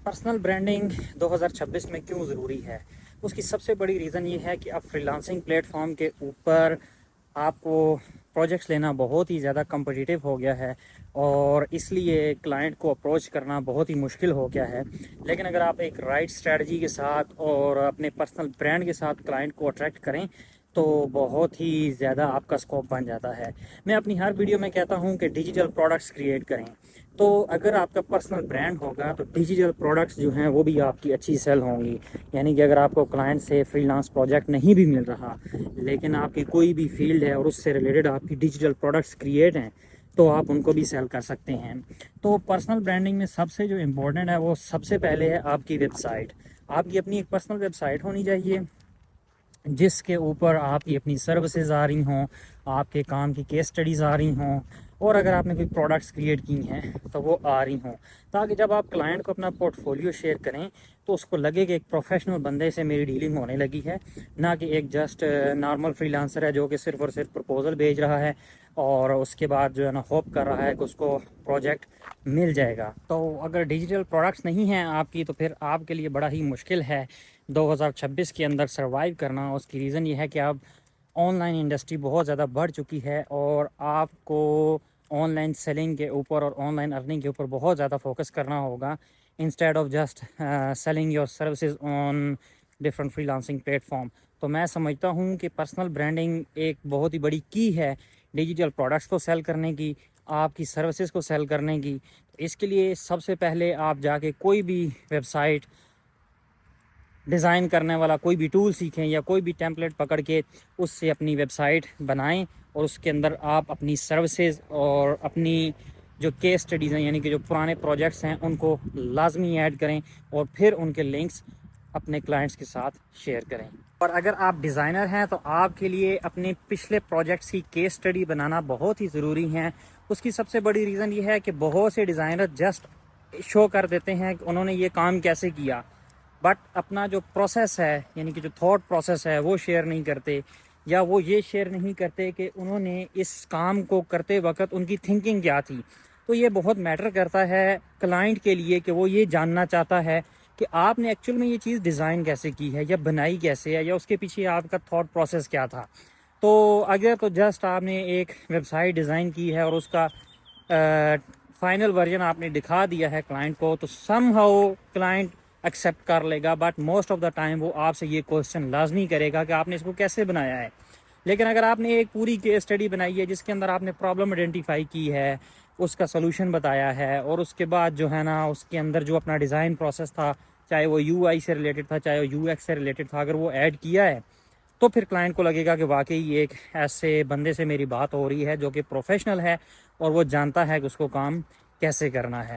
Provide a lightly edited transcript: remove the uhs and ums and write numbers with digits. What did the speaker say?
Personal branding 2026 میں کیوں ضروری ہے؟ اس کی سب سے بڑی ریزن یہ ہے کہ اب فری لانسنگ پلیٹ فارم کے اوپر آپ کو پروجیکٹس لینا بہت ہی زیادہ کمپٹیٹیو ہو گیا ہے، اور اس لیے کلائنٹ کو اپروچ کرنا بہت ہی مشکل ہو گیا ہے۔ لیکن اگر آپ ایک رائٹ اسٹریٹجی کے ساتھ اور اپنے پرسنل برانڈ کے ساتھ کلائنٹ کو اٹریکٹ کریں تو بہت ہی زیادہ آپ کا اسکوپ بن جاتا ہے۔ میں اپنی ہر ویڈیو میں کہتا ہوں کہ ڈیجیٹل پروڈکٹس کریٹ کریں، تو اگر آپ کا پرسنل برانڈ ہوگا تو ڈیجیٹل پروڈکٹس جو ہیں وہ بھی آپ کی اچھی سیل ہوں گی۔ یعنی کہ اگر آپ کو کلائنٹ سے فری لانس پروجیکٹ نہیں بھی مل رہا، لیکن آپ کی کوئی بھی فیلڈ ہے اور اس سے ریلیٹڈ آپ کی ڈیجیٹل پروڈکٹس کریٹ ہیں، تو آپ ان کو بھی سیل کر سکتے ہیں۔ تو پرسنل برانڈنگ میں سب سے جو امپورٹنٹ ہے وہ سب سے پہلے ہے آپ کی ویب سائٹ۔ آپ کی اپنی ایک پرسنل ویب سائٹ ہونی چاہیے جس کے اوپر آپ کی اپنی سروسز آ رہی ہوں، آپ کے کام کی کیس اسٹڈیز آ رہی ہوں، اور اگر آپ نے کوئی پروڈکٹس کریٹ کی ہیں تو وہ آ رہی ہوں، تاکہ جب آپ کلائنٹ کو اپنا پورٹ فولیو شیئر کریں تو اس کو لگے کہ ایک پروفیشنل بندے سے میری ڈیلنگ ہونے لگی ہے، نہ کہ ایک جسٹ نارمل فری لانسر ہے جو کہ صرف اور صرف پرپوزل بھیج رہا ہے اور اس کے بعد جو ہے نا ہوپ کر رہا ہے کہ اس کو پروجیکٹ مل جائے گا۔ تو اگر ڈیجیٹل پروڈکٹس نہیں ہیں آپ کی تو پھر آپ کے لیے بڑا ہی مشکل ہے 2026 کے اندر سروائیو کرنا۔ اس کی ریزن یہ ہے کہ اب آن لائن انڈسٹری بہت زیادہ بڑھ چکی ہے اور آپ کو آن لائن سیلنگ کے اوپر اور آن لائن ارننگ کے اوپر بہت زیادہ فوکس کرنا ہوگا، instead of just selling your services on different freelancing platform. تو میں سمجھتا ہوں کہ پرسنل برانڈنگ ایک بہت ہی بڑی کی ہے ڈیجیٹل پروڈکٹس کو سیل کرنے کی، آپ کی سروسز کو سیل کرنے کی۔ اس کے لیے سب سے پہلے آپ جا کے کوئی بھی ویب سائٹ ڈیزائن کرنے والا کوئی بھی ٹول سیکھیں یا کوئی بھی ٹیمپلیٹ پکڑ کے اس سے اپنی ویب سائٹ بنائیں، اور اس کے اندر آپ اپنی سروسز اور اپنی جو کیس اسٹڈیز ہیں یعنی کہ جو پرانے پروجیکٹس ہیں ان کو لازمی ایڈ کریں، اور پھر ان کے لنکس اپنے کلائنٹس کے ساتھ شیئر کریں۔ اور اگر آپ ڈیزائنر ہیں تو آپ کے لیے اپنے پچھلے پروجیکٹس کی کیس اسٹڈی بنانا بہت ہی ضروری ہے۔ اس کی سب سے بڑی ریزن یہ ہے کہ بہت سے ڈیزائنر جسٹ شو کر دیتے ہیں کہ انہوں نے یہ کام کیسے کیا، بٹ اپنا جو پروسیس ہے یعنی کہ جو تھاٹ پروسیس ہے وہ شیئر نہیں کرتے، یا وہ یہ شیئر نہیں کرتے کہ انہوں نے اس کام کو کرتے وقت ان کی تھنکنگ کیا تھی۔ تو یہ بہت میٹر کرتا ہے کلائنٹ کے لیے کہ وہ یہ جاننا چاہتا ہے کہ آپ نے ایکچوئل میں یہ چیز ڈیزائن کیسے کی ہے یا بنائی کیسے ہے، یا اس کے پیچھے آپ کا تھاٹ پروسیس کیا تھا۔ تو اگر تو جسٹ آپ نے ایک ویب سائٹ ڈیزائن کی ہے اور اس کا فائنل ورژن آپ نے دکھا دیا ہے کلائنٹ کو، تو سم ہاؤ کلائنٹ ایکسیپٹ کر لے گا، but most of the time وہ آپ سے یہ کوسچن لازمی کرے گا کہ آپ نے اس کو کیسے بنایا ہے۔ لیکن اگر آپ نے ایک پوری کیس اسٹڈی بنائی ہے جس کے اندر آپ نے پرابلم آئیڈینٹیفائی کی ہے، اس کا سلوشن بتایا ہے، اور اس کے بعد جو ہے نا اس کے اندر جو اپنا ڈیزائن پروسیس تھا، چاہے وہ یو آئی سے ریلیٹڈ تھا چاہے وہ یو ایکس سے ریلیٹڈ تھا، اگر وہ ایڈ کیا ہے تو پھر کلائنٹ کو لگے گا کہ واقعی ایک ایسے بندے سے میری بات ہو رہی ہے جو کہ پروفیشنل ہے اور وہ جانتا ہے کہ اس کو کام کیسے کرنا ہے۔